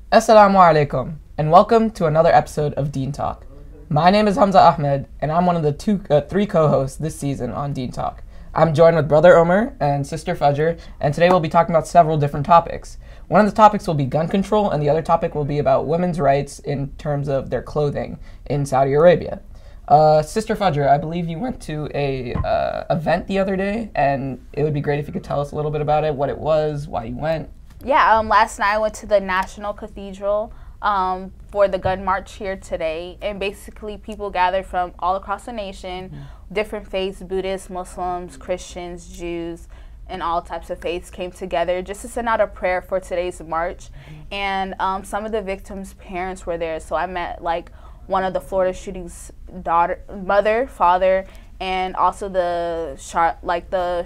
Assalamu alaikum, and welcome to another episode of Deen Talk. My name is Hamza Ahmed, and I'm one of the three co-hosts this season on Deen Talk. I'm joined with Brother Omer and Sister Fajr, and today we'll be talking about several different topics. One of the topics will be gun control, and the other topic will be about women's rights in terms of their clothing in Saudi Arabia. Sister Fajr, I believe you went to a event the other day, and it would be great if you could tell us a little bit about it, what it was, why you went. Yeah, last night I went to the National Cathedral for the gun march here today, and basically people gathered from all across the nation, different faiths, Buddhists, Muslims, Christians, Jews, and all types of faiths came together just to send out a prayer for today's march. And some of the victims' parents were there, so I met like one of the Florida shootings' mother, father, and also the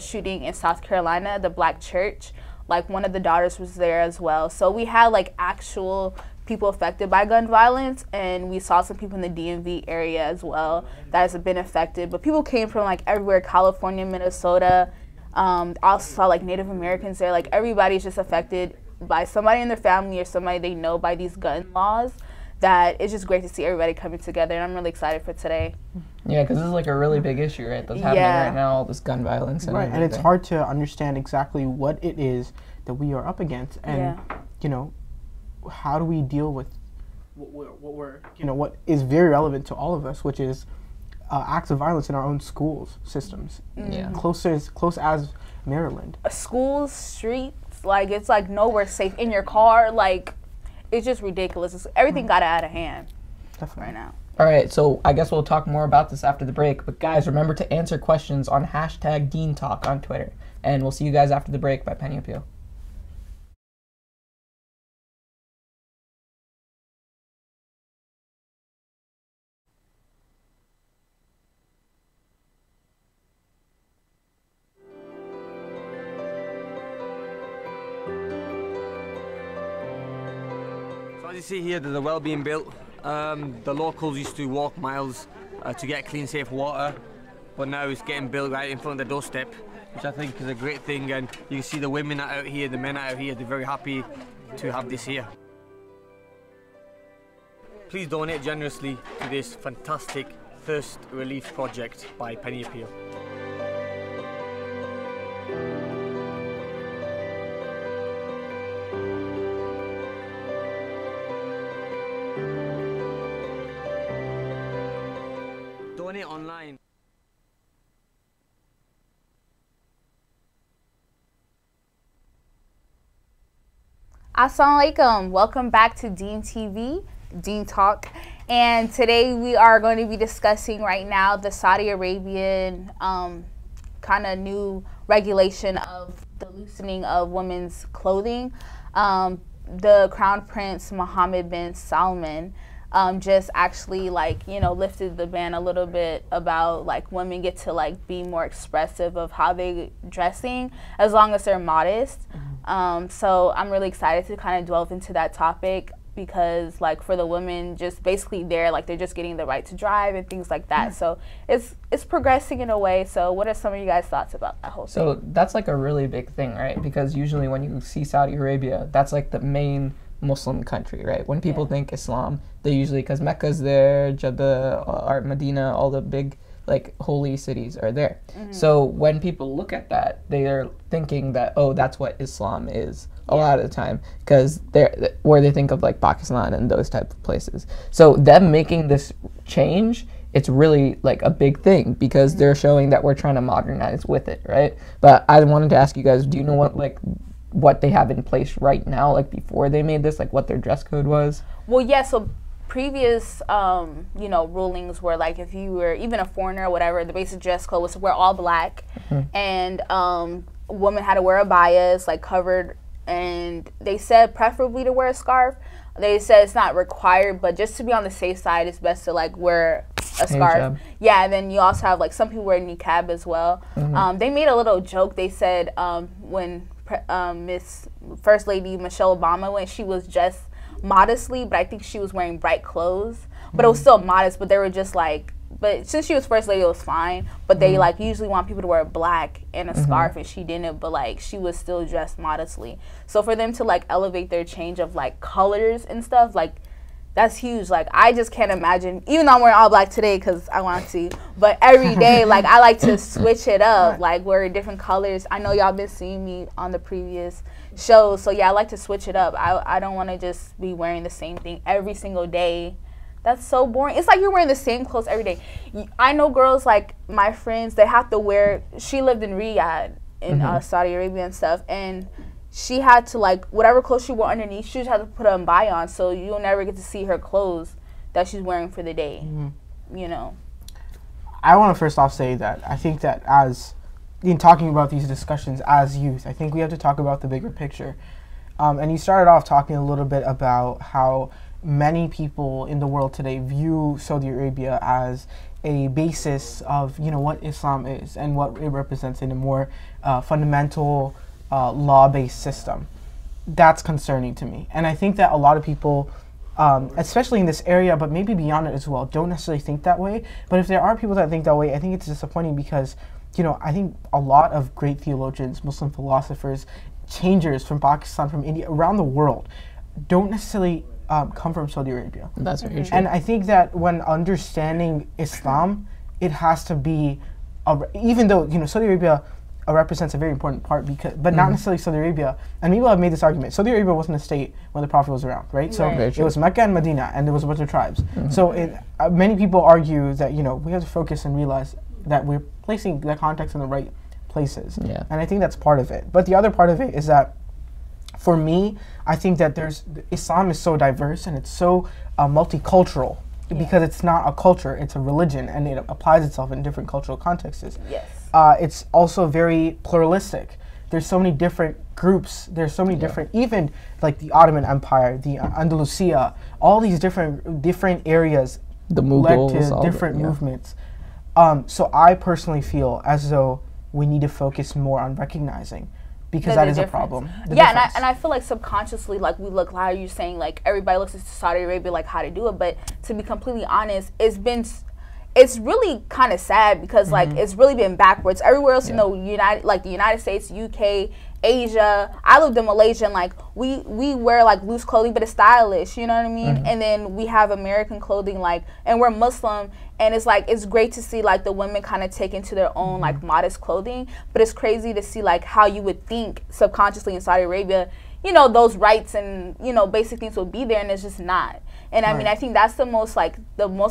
shooting in South Carolina, the Black church. Like one of the daughters was there as well. So we had like actual people affected by gun violence, and we saw some people in the DMV area as well that has been affected. But people came from like everywhere, California, Minnesota. Also saw like Native Americans there. Like everybody's just affected by somebody in their family or somebody they know by these gun laws. That it's just great to see everybody coming together, and I'm really excited for today. Yeah, because this is like a really big issue, right? That's happening right now, all this gun violence. And and it's hard to understand exactly what it is that we are up against, and you know, how do we deal with what is very relevant to all of us, which is acts of violence in our own schools systems. Close as Maryland. Schools, streets, like it's like nowhere safe. In your car, like. It's just ridiculous. Everything got out of hand right now. All right, so I guess we'll talk more about this after the break. But guys, remember to answer questions on hashtag Deen Talk on Twitter. And we'll see you guys after the break by Penny Appeal. As you see here, they're well being built. The locals used to walk miles to get clean, safe water, but now it's getting built right in front of the doorstep, which I think is a great thing. And you can see the women are out here, the men are out here, they're very happy to have this here. Please donate generously to this fantastic thirst relief project by Penny Appeal. Donate online. Assalamu alaikum. Welcome back to Deen TV, Deen Talk. And today we are going to be discussing right now the Saudi Arabian kind of new regulation of the loosening of women's clothing. The Crown Prince Mohammed bin Salman just actually lifted the ban a little bit about like women get to like be more expressive of how they dressing as long as they're modest. So I'm really excited to kind of delve into that topic because like for the women just basically they're just getting the right to drive and things like that. So it's progressing in a way. So what are some of you guys' thoughts about that whole thing? So that's like a really big thing, right? Because usually when you see Saudi Arabia, that's like the main Muslim country, right? When people think Islam, they usually, because Mecca's there, Jeddah, or Medina, all the big like holy cities are there. So when people look at that, they are thinking that, oh, that's what Islam is a lot of the time, because they're where they think of like Pakistan and those type of places. So them making this change, it's really like a big thing because they're showing that we're trying to modernize with it, right? But I wanted to ask you guys, do you know what they have in place right now, like before they made this, like what their dress code was? Well, yeah, so previous, rulings were like if you were even a foreigner or whatever, the basic dress code was to wear all black, and women had to wear abayas, like covered, and they said preferably to wear a scarf. They said it's not required, but just to be on the safe side, it's best to like wear a scarf. Hijab. Yeah, and then you also have like some people wear niqab as well. They made a little joke. They said when Miss First Lady Michelle Obama went, she was just modestly, but I think she was wearing bright clothes, but it was still modest, but they were just like But since she was first lady, it was fine. But they like usually want people to wear black and a scarf, and she didn't. But like she was still dressed modestly. So for them to like elevate their change of like colors and stuff, like that's huge. Like I just can't imagine. Even though I'm wearing all black today because I want to, but every day like I like to switch it up, like wear different colors. I know y'all been seeing me on the previous shows, so yeah, I like to switch it up. I don't want to just be wearing the same thing every single day. That's so boring. It's like you're wearing the same clothes every day. I know girls like my friends, they have to wear, she lived in Riyadh in Saudi Arabia and stuff, and she had to like, whatever clothes she wore underneath, she just had to put a baya on, so you'll never get to see her clothes that she's wearing for the day, you know. I want to first off say that I think that as in talking about these discussions as youth, I think we have to talk about the bigger picture. And you started off talking a little bit about how many people in the world today view Saudi Arabia as a basis of, you know, what Islam is and what it represents in a more fundamental law-based system. That's concerning to me. And I think that a lot of people, especially in this area, but maybe beyond it as well, don't necessarily think that way. But if there are people that think that way, I think it's disappointing because, you know, I think a lot of great theologians, Muslim philosophers, changers from Pakistan, from India, around the world, don't necessarily come from Saudi Arabia. That's very true. And I think that when understanding Islam, it has to be, even though, you know, Saudi Arabia represents a very important part, because, but not necessarily Saudi Arabia. And people have made this argument. Saudi Arabia wasn't a state when the Prophet was around, right? So it was Mecca and Medina, and there was a bunch of tribes. So many people argue that, you know, we have to focus and realize that we're placing the context in the right places. Yeah. And I think that's part of it. But the other part of it is that, for me, I think that Islam is so diverse and it's so multicultural because it's not a culture, it's a religion, and it applies itself in different cultural contexts. Yes. It's also very pluralistic. There's so many different groups, there's so many different, even like the Ottoman Empire, the Andalusia, all these different areas the Mughals, led to different movements. So I personally feel as though we need to focus more on recognizing, because that is a problem. Yeah, and I feel like subconsciously, like we look, how you're saying, like everybody looks to Saudi Arabia like how to do it, but to be completely honest, it's really kind of sad because like it's really been backwards. Everywhere else in the United States, UK, Asia, I lived in Malaysia, and like we wear like loose clothing, but it's stylish, you know what I mean? And then we have American clothing, like, and we're Muslim, and it's like, it's great to see like the women kind of take into their own like modest clothing, but it's crazy to see like how you would think subconsciously in Saudi Arabia, you know, those rights and, you know, basic things will be there, and it's just not. And I mean, I think that's the most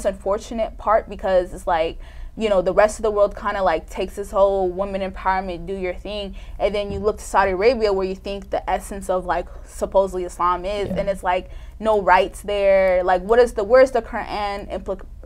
unfortunate part, because it's like, you know, the rest of the world kind of like takes this whole women empowerment, do your thing, and then you look to Saudi Arabia where you think the essence of like supposedly Islam is, and it's like no rights there. Like, where's the Quran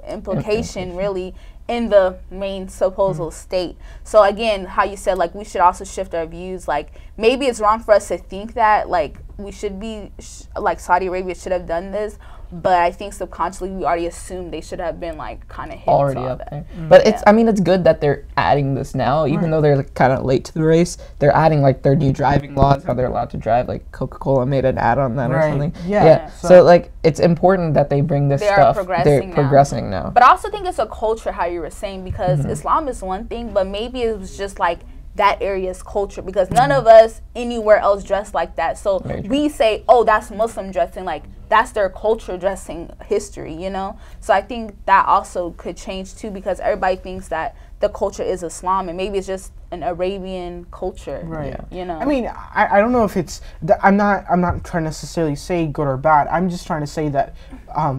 implication really in the main supposed state? So again, how you said, like, we should also shift our views. Like, maybe it's wrong for us to think that like we should be like Saudi Arabia should have done this, but I think subconsciously we already assumed they should have been like kind of already up there. But it's, I mean, it's good that they're adding this now, even though they're like, kind of late to the race. They're adding like their new driving laws, how they're allowed to drive. Like Coca-Cola made an ad on that or something. Yeah. So like, it's important that they bring this stuff. They're progressing now. But I also think it's a culture, how you were saying, because Islam is one thing, but maybe it was just like that area's culture, because none of us anywhere else dress like that. So we say, oh, that's Muslim dressing, like that's their culture dressing history, you know? So I think that also could change too, because everybody thinks that the culture is Islam, and maybe it's just an Arabian culture, you know? I mean, I don't know if it's, I'm not trying to necessarily say good or bad. I'm just trying to say that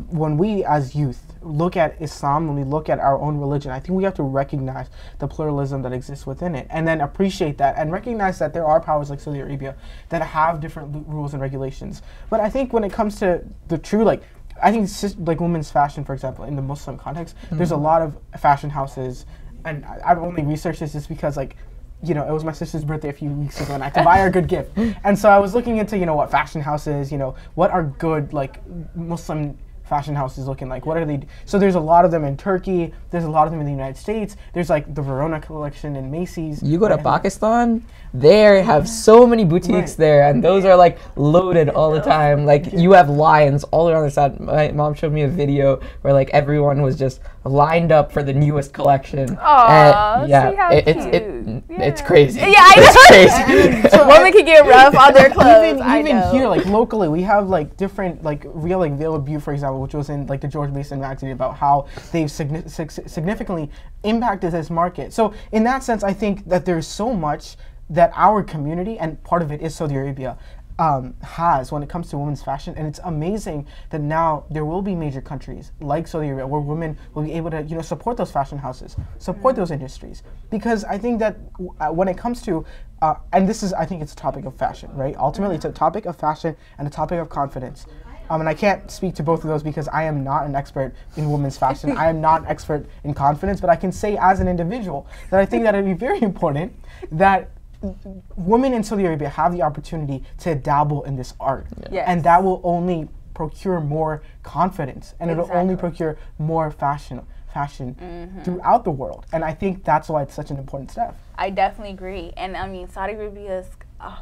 when we as youth look at Islam, when we look at our own religion, I think we have to recognize the pluralism that exists within it, and then appreciate that and recognize that there are powers like Saudi Arabia that have different rules and regulations. But I think when it comes to the true, like, I think like women's fashion, for example, in the Muslim context, there's a lot of fashion houses, and I've only researched this just because, like, you know, it was my sister's birthday a few weeks ago, and I had to buy her a good gift. And so I was looking into, you know, what fashion houses, you know, what are good, like, Muslim fashion houses looking like, what are they? So there's a lot of them in Turkey, there's a lot of them in the United States, there's like the Verona collection in Macy's. You go to Pakistan, they have so many boutiques there, and those are like loaded all the time. Like, you have lions all around the side. My mom showed me a video where like everyone was just lined up for the newest collection. Aww, yeah, see how cute. It's crazy. Yeah, I know. It's crazy. Women can get rough on their clothes. Even here, like locally, we have like different, like real, like Veil of Butte, for example, which was in like the George Mason magazine about how they've significantly impacted this market. So in that sense, I think that there's so much that our community, and part of it is Saudi Arabia, has when it comes to women's fashion. And it's amazing that now there will be major countries like Saudi Arabia where women will be able to, you know, support those fashion houses, support those industries. Because I think that when it comes to, and this is, I think it's a topic of fashion, right? Ultimately, it's a topic of fashion and a topic of confidence. And I can't speak to both of those because I am not an expert in women's fashion. I am not an expert in confidence, but I can say as an individual that I think that it'd be very important that women in Saudi Arabia have the opportunity to dabble in this art. Yes. And that will only procure more confidence, and it'll only procure more fashion throughout the world. And I think that's why it's such an important step. I definitely agree. And I mean, Saudi Arabia is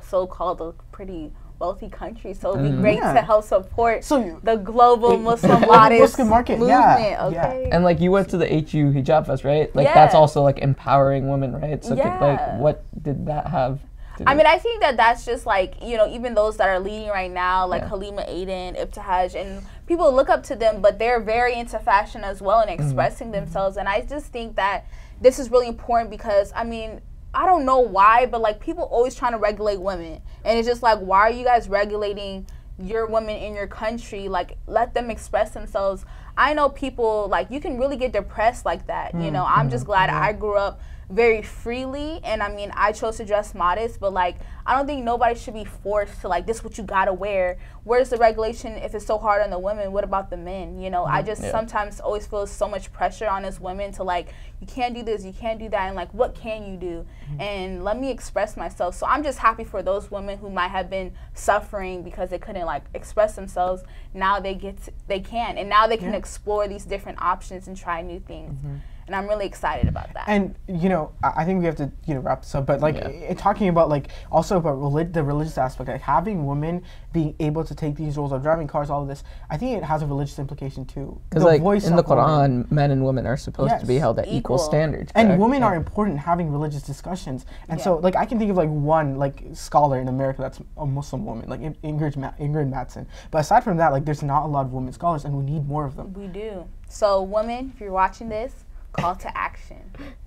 so-called a pretty wealthy country, so it'd be great to help support the global Muslim modest market movement. Okay. And like you went to the HU Hijab Fest, right? Like that's also like empowering women, right? So like what did that have to do? I mean, I think that that's just like, you know, even those that are leading right now, like Halima Aden, Ibtihaj, and people look up to them, but they're very into fashion as well and expressing themselves. And I just think that this is really important because, I mean, I don't know why, but like people always trying to regulate women. And it's just like, why are you guys regulating your women in your country? Like, let them express themselves. I know people, like, you can really get depressed like that. You know, I'm just glad I grew up very freely, and I mean, I chose to dress modest, but like, I don't think nobody should be forced to like, this is what you gotta wear. Where's the regulation if it's so hard on the women? What about the men? You know, I just sometimes always feel so much pressure on us women to like, you can't do this, you can't do that, and like, what can you do? And let me express myself. So I'm just happy for those women who might have been suffering because they couldn't like express themselves. Now they can, and now they can explore these different options and try new things. And I'm really excited about that. And, you know, I think we have to, you know, wrap this up. But, like, talking about, like, also about the religious aspect, like, having women being able to take these roles of driving cars, all of this, I think it has a religious implication, too. Because, like, in the Quran, men and women are supposed to be held at equal standards. Correct? And women are important in having religious discussions. And so, like, I can think of, like, one, like, scholar in America that's a Muslim woman, like Ingrid Mattson. But aside from that, like, there's not a lot of women scholars, and we need more of them. We do. So, women, if you're watching this, call to action.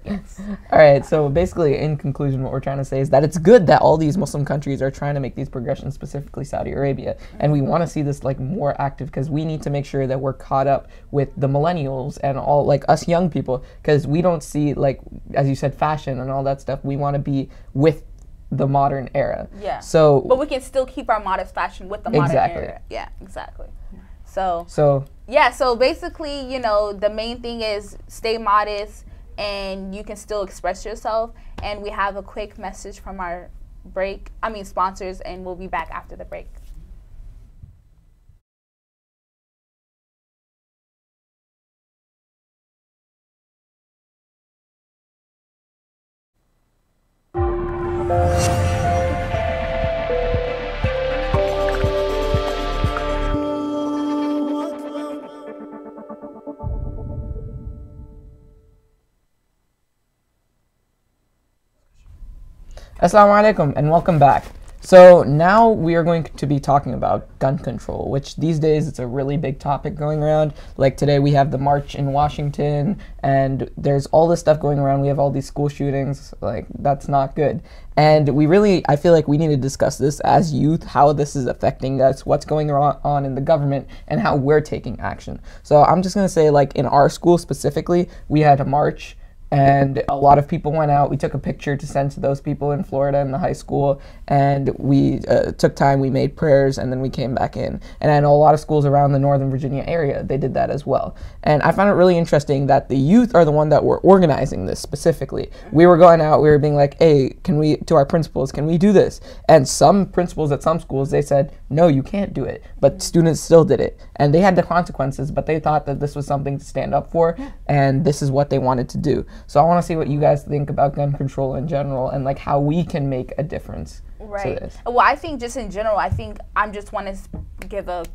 Yes. All right, so basically, in conclusion, what we're trying to say is that it's good that all these Muslim countries are trying to make these progressions, specifically Saudi Arabia, and we want to see this like more active because we need to make sure that we're caught up with the millennials and all like us young people, because we don't see, like, as you said, fashion and all that stuff. We want to be with the modern era. Yeah. So, but we can still keep our modest fashion with the modern era. Yeah, exactly. So yeah, so basically, you know, the main thing is stay modest and you can still express yourself. And we have a quick message from our sponsors, and we'll be back after the break. Assalamu alaikum and welcome back. So now we are going to be talking about gun control, which these days it's a really big topic going around. Like today we have the march in Washington and there's all this stuff going around. We have all these school shootings. Like, that's not good. And I feel like we need to discuss this as youth, how this is affecting us, what's going on in the government, and how we're taking action. So I'm just gonna say, like, in our school specifically, we had a march and a lot of people went out. We took a picture to send to those people in Florida in the high school, and we took time, we made prayers, and then we came back in. And I know a lot of schools around the Northern Virginia area, they did that as well. And I found it really interesting that the youth are the one that were organizing this specifically. We were going out, we were being like, hey, to our principals, can we do this? And some principals at some schools, they said, no, you can't do it. But students still did it. And they had the consequences, but they thought that this was something to stand up for, and this is what they wanted to do. So I want to see what you guys think about gun control in general and like how we can make a difference to this. Well, I think just in general, I just want to give a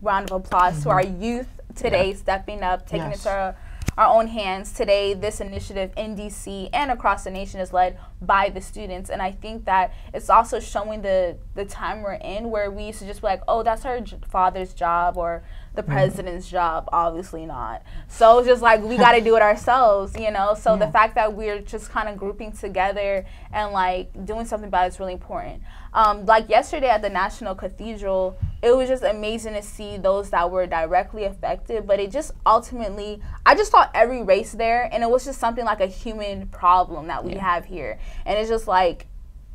round of applause to our youth today stepping up, taking it to our own hands. Today, this initiative in DC and across the nation is led by the students, and I think that it's also showing the time we're in, where we used to just be like, oh, that's our father's job or the president's job. Obviously not. So it's just like, we got to do it ourselves, you know? So the fact that we're just kind of grouping together and like doing something about it is really important. Like yesterday at the National Cathedral, it was just amazing to see those that were directly affected, but it just ultimately, I just saw every race there, and it was just something like a human problem that we have here. And it's just like,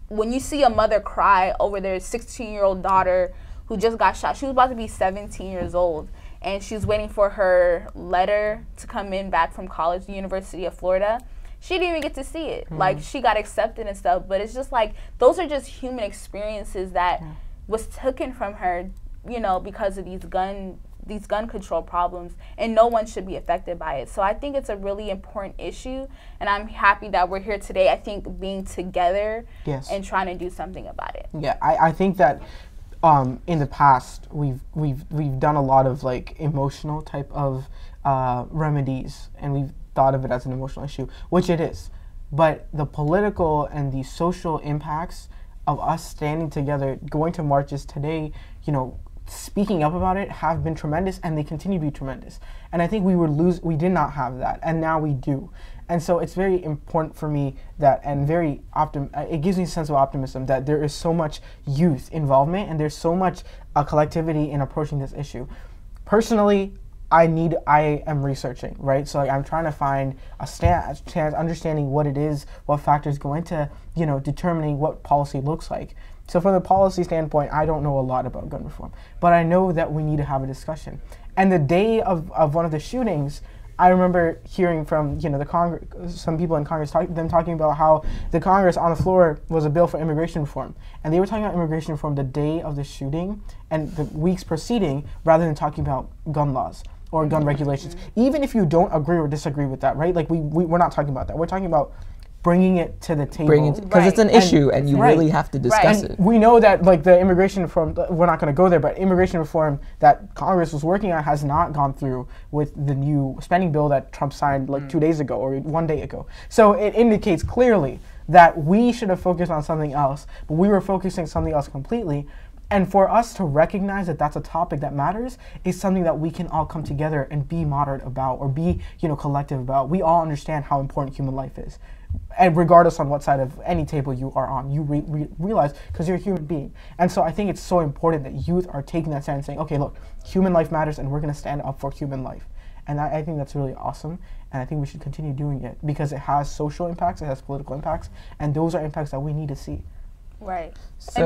when you see a mother cry over their 16-year-old daughter who just got shot, she was about to be 17 years old, and she's waiting for her letter to come in back from college, the University of Florida. She didn't even get to see it. Like, she got accepted and stuff, but it's just like, those are just human experiences that was taken from her, you know, because of these gun control problems, and no one should be affected by it. So I think it's a really important issue, and I'm happy that we're here today. I think being together and trying to do something about it. Yeah, I think that in the past we've done a lot of like emotional type of remedies, and we've thought of it as an emotional issue, which it is. But the political and the social impacts of us standing together, going to marches today, you know, speaking up about it, have been tremendous, and they continue to be tremendous. And I think we did not have that, and now we do. And so it's very important for me that, and it gives me a sense of optimism that there is so much youth involvement, and there's so much collectivity in approaching this issue. Personally, I am researching, right? So like, I'm trying to find a stance, understanding what it is, what factors go into, you know, determining what policy looks like. So from the policy standpoint, I don't know a lot about gun reform, but I know that we need to have a discussion. And the day of one of the shootings, I remember hearing from, you know, some people in Congress talking about how the Congress on the floor was a bill for immigration reform, and they were talking about immigration reform the day of the shooting and the weeks preceding, rather than talking about gun laws or gun regulations. Even if you don't agree or disagree with that, right? Like we're not talking about that. We're talking about bringing it to the table. Because it's an issue, and you really have to discuss it. We know that like the immigration reform, we're not going to go there, but immigration reform that Congress was working on has not gone through with the new spending bill that Trump signed like 2 days ago or 1 day ago. So it indicates clearly that we should have focused on something else, but we were focusing something else completely. And for us to recognize that that's a topic that matters is something that we can all come together and be moderate about, or be, you know, collective about. We all understand how important human life is. And regardless on what side of any table you are on, you realize, because you're a human being. And so I think it's so important that youth are taking that stand and saying, okay, look, human life matters, and we're going to stand up for human life. And I think that's really awesome, and I think we should continue doing it, because it has social impacts, it has political impacts, and those are impacts that we need to see. Right. So,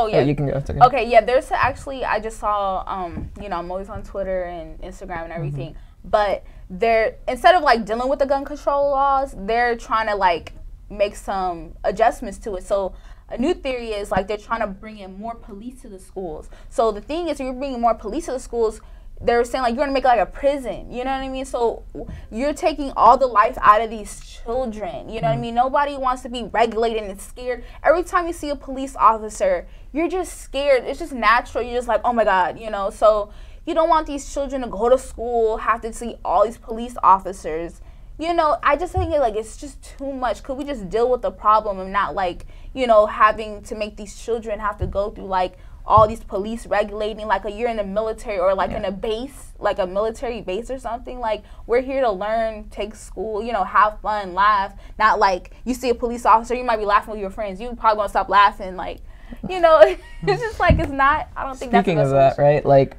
you can go. Okay, yeah, there's actually, I just saw, you know, I'm always on Twitter and Instagram and everything, but they're, instead of like dealing with the gun control laws, they're trying to like make some adjustments to it. So a new theory is like they're trying to bring in more police to the schools. So the thing is, you're bringing more police to the schools, they're saying like you're gonna make it like a prison, you know what I mean? So you're taking all the life out of these children, you know what I mean? Nobody wants to be regulated and scared. Every time you see a police officer, you're just scared. It's just natural. You're just like, oh my God, you know? So you don't want these children to go to school, have to see all these police officers. You know, I just think it's just too much. Could we just deal with the problem and not like, you know, having to make these children have to go through like all these police regulating, like a year in the military, or like in a base, like a military base or something. Like, we're here to learn, take school, you know, have fun, laugh. Not like you see a police officer, you might be laughing with your friends. You probably won't stop laughing. Like, you know, it's just like, it's not, I don't think that's the Speaking of that, right, like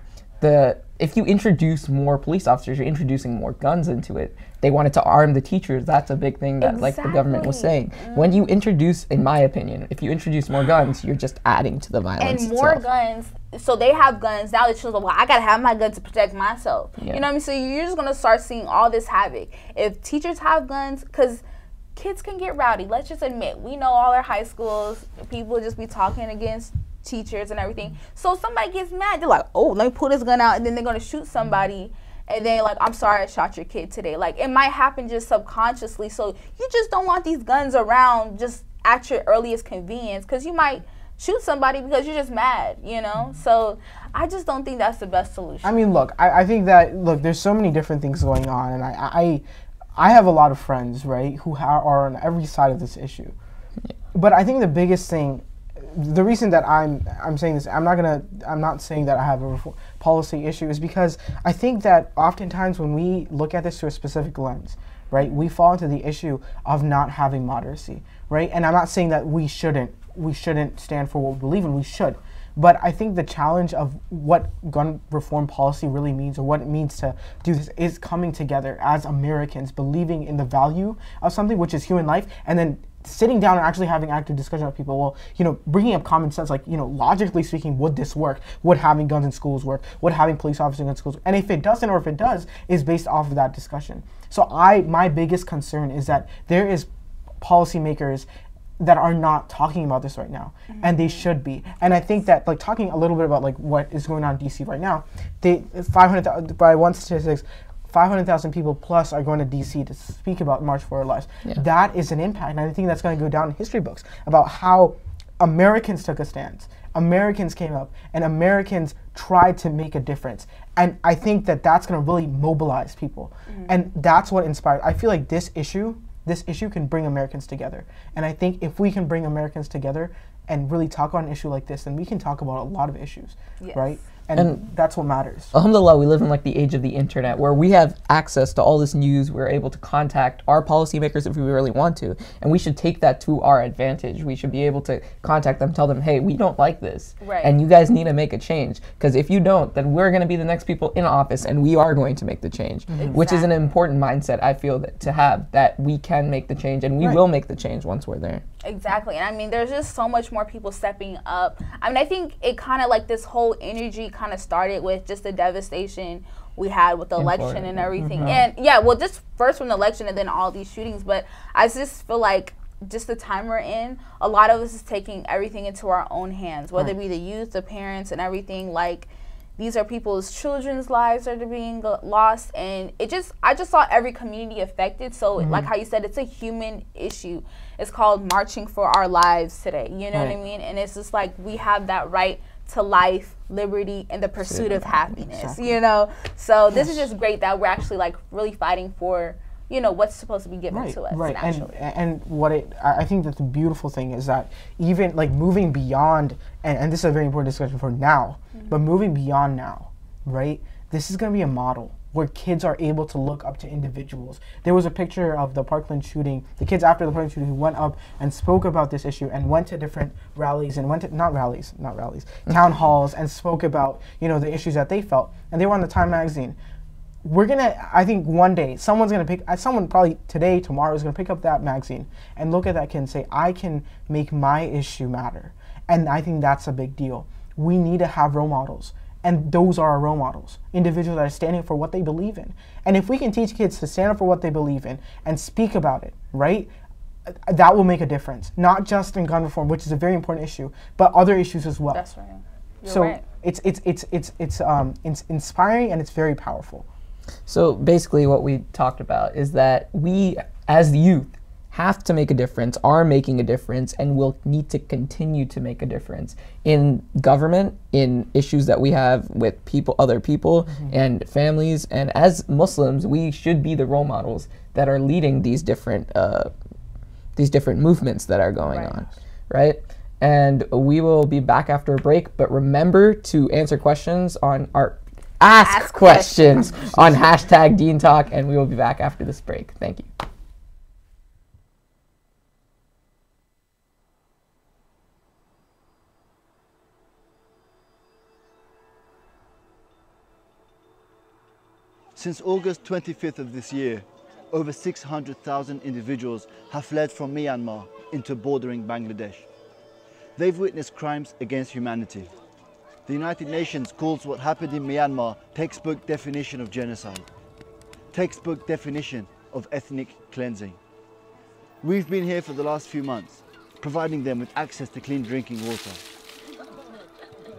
if you introduce more police officers, you're introducing more guns into it. They wanted to arm the teachers. That's a big thing that like the government was saying. When you introduce, in my opinion, if you introduce more guns, you're just adding to the violence and more itself. Guns. So they have guns. Now the children are like, well, I got to have my gun to protect myself. You know what I mean? So you're just going to start seeing all this havoc. If teachers have guns, because kids can get rowdy. Let's just admit, we know all our high schools, people just be talking against teachers and everything. So somebody gets mad, they're like, oh, let me pull this gun out, and then they're going to shoot somebody, and then like, I'm sorry I shot your kid today. Like, it might happen just subconsciously. So you just don't want these guns around just at your earliest convenience, because you might shoot somebody because you're just mad, you know? So I just don't think that's the best solution. I mean, look, I think that, look, there's so many different things going on, and I have a lot of friends, right, who are on every side of this issue. Yeah. But I think the biggest thing, the reason that I'm saying this, I'm not saying that I have a policy issue, is because I think that oftentimes when we look at this through a specific lens, right, we fall into the issue of not having moderacy, right? And I'm not saying that we shouldn't stand for what we believe in, we should. But I think the challenge of what gun reform policy really means, or what it means to do this, is coming together as Americans, believing in the value of something, which is human life, and then sitting down and actually having active discussion with people. Well, you know, bringing up common sense, like, you know, logically speaking, would this work? Would having guns in schools work? Would having police officers in schools work? And if it doesn't, or if it does, is based off of that discussion. So my biggest concern is that there is policymakers that are not talking about this right now, and they should be. And I think that, like, talking a little bit about like what is going on in DC right now, by one statistics, 500,000 people plus are going to DC to speak about March for Our Lives. Yeah. That is an impact, and I think that's going to go down in history books about how Americans took a stance. Americans came up, and Americans tried to make a difference. And I think that that's going to really mobilize people, and that's what inspired. I feel like this issue can bring Americans together. And I think if we can bring Americans together and really talk about an issue like this, then we can talk about a lot of issues, right? And that's what matters. Alhamdulillah, we live in like the age of the internet, where we have access to all this news. We're able to contact our policymakers if we really want to, and we should take that to our advantage. We should be able to contact them, tell them, hey, we don't like this, and you guys need to make a change. Because if you don't, then we're going to be the next people in office, and we are going to make the change, which is an important mindset, I feel, to have, that we can make the change, and we will make the change once we're there. Exactly. And I mean, there's just so much more people stepping up. I mean, I think it kind of like this whole energy kind of started with just the devastation we had with the election and everything. And yeah, well, just first from the election and then all these shootings. But I just feel like just the time we're in, a lot of us is taking everything into our own hands, whether it be the youth, the parents, and everything. Like, these are people's children's lives that are being lost, and I just saw every community affected. So like how you said, it's a human issue. It's called Marching for Our Lives today, you know what I mean? And it's just like, we have that right to life, liberty, and the pursuit of happiness, you know? So this is just great that we're actually like really fighting for, you know, what's supposed to be given to us naturally. And I think that the beautiful thing is that even like moving beyond, and this is a very important discussion for now, but moving beyond now, right? This is going to be a model where kids are able to look up to individuals. There was a picture of the Parkland shooting, the kids after the Parkland shooting who went up and spoke about this issue and went to different rallies and went to, not rallies, town halls, and spoke about, you know, the issues that they felt. And they were on the Time magazine. We're gonna, I think one day, someone probably today, tomorrow, is gonna pick up that magazine and look at that kid and say, I can make my issue matter. And I think that's a big deal. We need to have role models. And those are our role models, individuals that are standing for what they believe in. And if we can teach kids to stand up for what they believe in and speak about it, right, that will make a difference. Not just in gun reform, which is a very important issue, but other issues as well. That's right. You're right. It's inspiring, and it's very powerful. So basically what we talked about is that we, as the youth, have to make a difference, are making a difference, and will need to continue to make a difference in government, in issues that we have with other people and families. And as Muslims, we should be the role models that are leading these different movements that are going on, right? And we will be back after a break, but remember to answer questions on our Ask questions on hashtag Deen Talk, and we will be back after this break. Thank you. Since August 25th of this year, over 600,000 individuals have fled from Myanmar into bordering Bangladesh. They've witnessed crimes against humanity. The United Nations calls what happened in Myanmar textbook definition of genocide, textbook definition of ethnic cleansing. We've been here for the last few months, providing them with access to clean drinking water,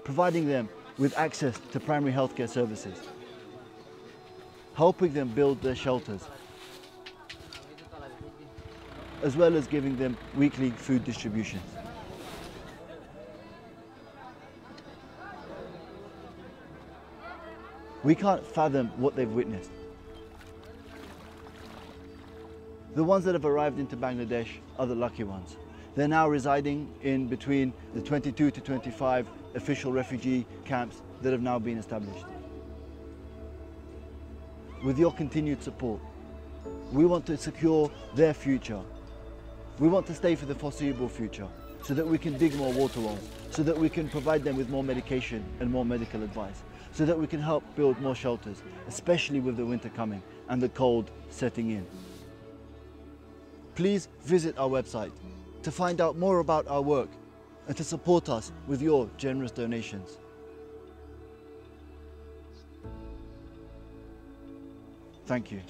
providing them with access to primary healthcare services, helping them build their shelters, as well as giving them weekly food distributions. We can't fathom what they've witnessed. The ones that have arrived into Bangladesh are the lucky ones. They're now residing in between the 22 to 25 official refugee camps that have now been established. With your continued support, we want to secure their future. We want to stay for the foreseeable future so that we can dig more water wells, so that we can provide them with more medication and more medical advice, so that we can help build more shelters, especially with the winter coming and the cold setting in. Please visit our website to find out more about our work and to support us with your generous donations. Thank you.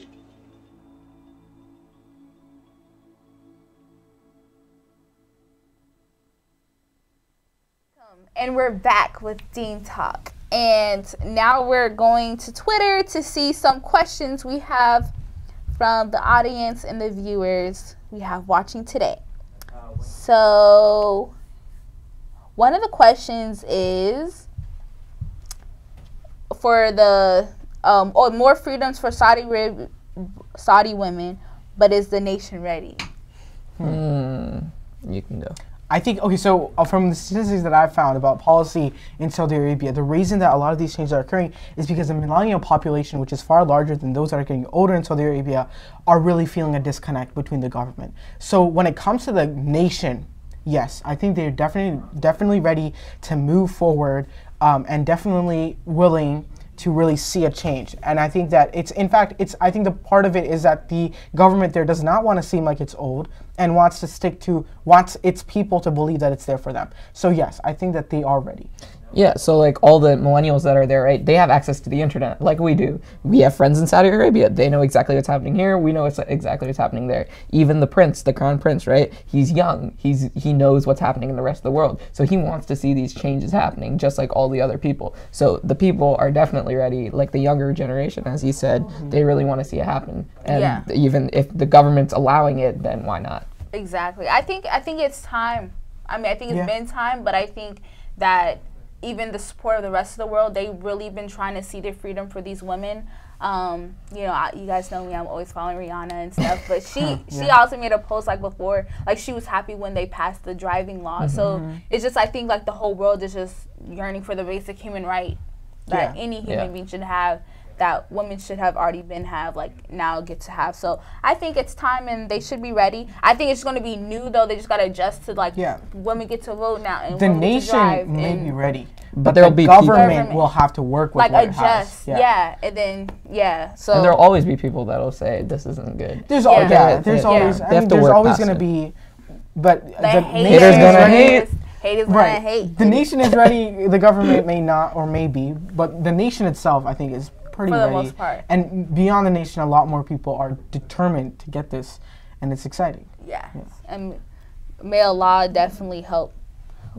And we're back with Deen Talk. And now we're going to Twitter to see some questions we have from the audience and the viewers we have watching today. So one of the questions is for the more freedoms for Saudi women, but is the nation ready? You can go. I think, okay, so from the statistics that I've found about policy in Saudi Arabia, the reason that a lot of these changes are occurring is because the millennial population, which is far larger than those that are getting older in Saudi Arabia, are really feeling a disconnect between the government. So when it comes to the nation, yes, I think they're definitely ready to move forward and definitely willing to really see a change. And I think that I think the part of it is that the government there does not want to seem like it's old and wants its people to believe that it's there for them. So yes, I think that they are ready. Yeah, so like all the millennials that are there, right, they have access to the internet like we do. We have friends in Saudi Arabia. They know exactly what's happening here. We know exactly what's happening there. Even the prince, the crown prince, right, he's young. He knows what's happening in the rest of the world. So he wants to see these changes happening just like all the other people. So the people are definitely ready, like the younger generation, as he said, they really want to see it happen. And even if the government's allowing it, then why not? Exactly. I think it's time. I mean, I think it's been time, but I think that even the support of the rest of the world, they've really been trying to see their freedom for these women. You know, you guys know me, I'm always following Rihanna and stuff, but she also made a post like before, like she was happy when they passed the driving law. So it's just, I think like the whole world is just yearning for the basic human right that any human being should have, that women should have already now get to have. So I think it's time and they should be ready. I think it's going to be new though. They just got to adjust to women get to vote now and the nation may be ready, but there'll be government will have to work with like adjust. And then so and there'll always be people that'll say this isn't good. There's always going to be, but the haters gonna hate. Haters gonna hate. The nation is ready. The government may not or may be, but the nation itself, I think, is pretty for ready. The most part. And beyond the nation, a lot more people are determined to get this, and it's exciting. Yeah. And may Allah definitely help.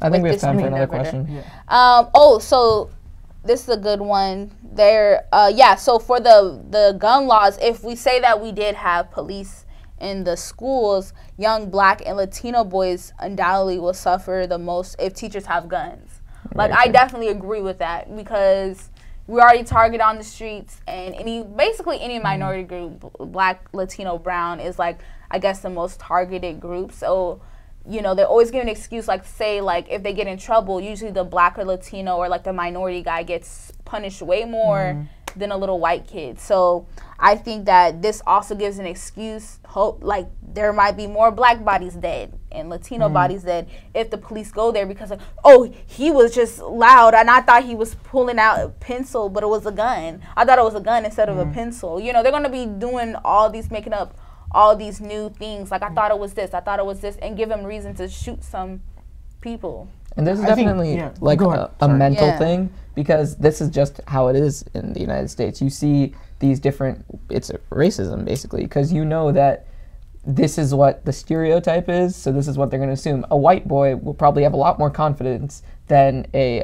I think we have time for another question. So this is a good one. So for the gun laws, if we say that we did have police in the schools, young Black and Latino boys undoubtedly will suffer the most if teachers have guns. Like, I definitely agree with that, because we already target on the streets, and basically any minority group, Black, Latino, Brown, is like, I guess, the most targeted group. So, you know, they're always giving an excuse, like, say, like, if they get in trouble, usually the Black or Latino or like the minority guy gets punished way more than a little white kid. So I think that this also gives an excuse, hope, like there might be more Black bodies dead and Latino bodies dead if the police go there, because like, oh, he was just loud and I thought he was pulling out a pencil, but it was a gun. I thought it was a gun instead of a pencil. You know, they're gonna be doing all these, making up all these new things, like I thought it was this, and give them reason to shoot some people. And this is definitely like a mental thing, because this is just how it is in the United States. You see these different, it's racism basically, because you know that this is what the stereotype is, so this is what they're going to assume. A white boy will probably have a lot more confidence than a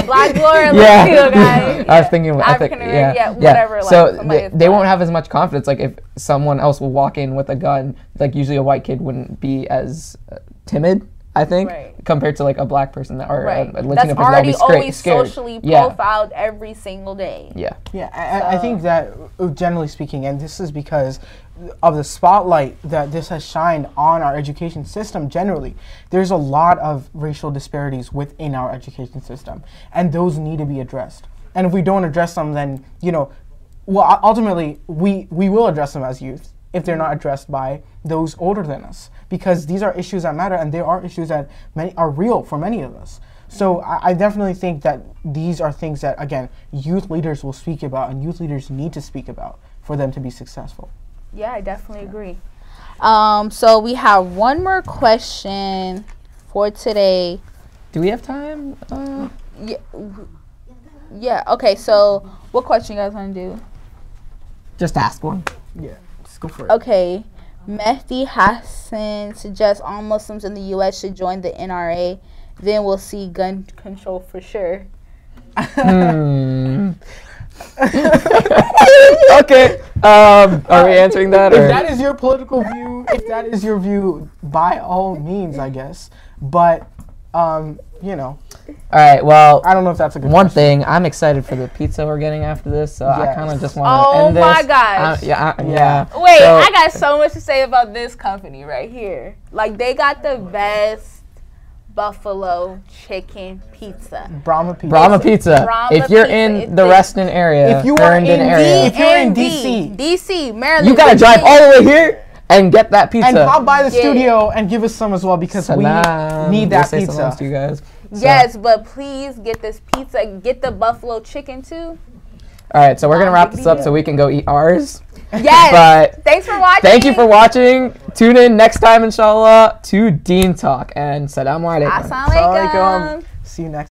Black boy or Latino guy. I was thinking, whatever. So they won't have as much confidence. Like if someone else will walk in with a gun, like usually a white kid wouldn't be as timid I think, Right. compared to like a black person or Right. a Latino That's person that already would be always scared. socially Yeah. profiled every single day. Yeah. Yeah, I think that generally speaking, and this is because of the spotlight that this has shined on our education system generally, there's a lot of racial disparities within our education system, and those need to be addressed. And if we don't address them, then, well, ultimately, we will address them as youth if they're not addressed by those older than us, because these are issues that matter, and there are issues that are real for many of us. So I definitely think that these are things that, again, youth leaders will speak about, and youth leaders need to speak about for them to be successful. Yeah, I definitely agree. So we have one more question for today. Do we have time? Yeah. Okay. So what question you guys want to do? Just ask one. Yeah, just go for it. Okay. Mehdi Hassan suggests all Muslims in the U.S. should join the NRA. Then we'll see gun control for sure. Okay. Are we answering that? If Or? that is your political view, by all means, I guess. But, All right. Well, I don't know if that's a good one question. thing, I'm excited for the pizza we're getting after this, so I Yes. kind of just want to Oh end this. my gosh. Yeah. Wait, So- I got so much to say about this company right here. Like, they got the best buffalo chicken pizza. Brahma Pizza. Brahma Pizza. Brahma If you're Pizza. in It's the big. Reston area, If you are Clarendon in area, if you're in DMV, DC, DC, Maryland. you gotta drive all the way here and get that pizza. and pop by the Yeah. studio and give us some as well, because Salam. we need We'll that say salams pizza. to you guys. So- Yes, but please get this pizza. Get the buffalo chicken too. All right, so we're gonna wrap Big this up deal. so we can go eat ours. Yes. But Thanks for watching. thank you for watching. Tune in next time, inshallah, to Deen Talk, and Assalamu alaikum. Assalamu alaikum. See you next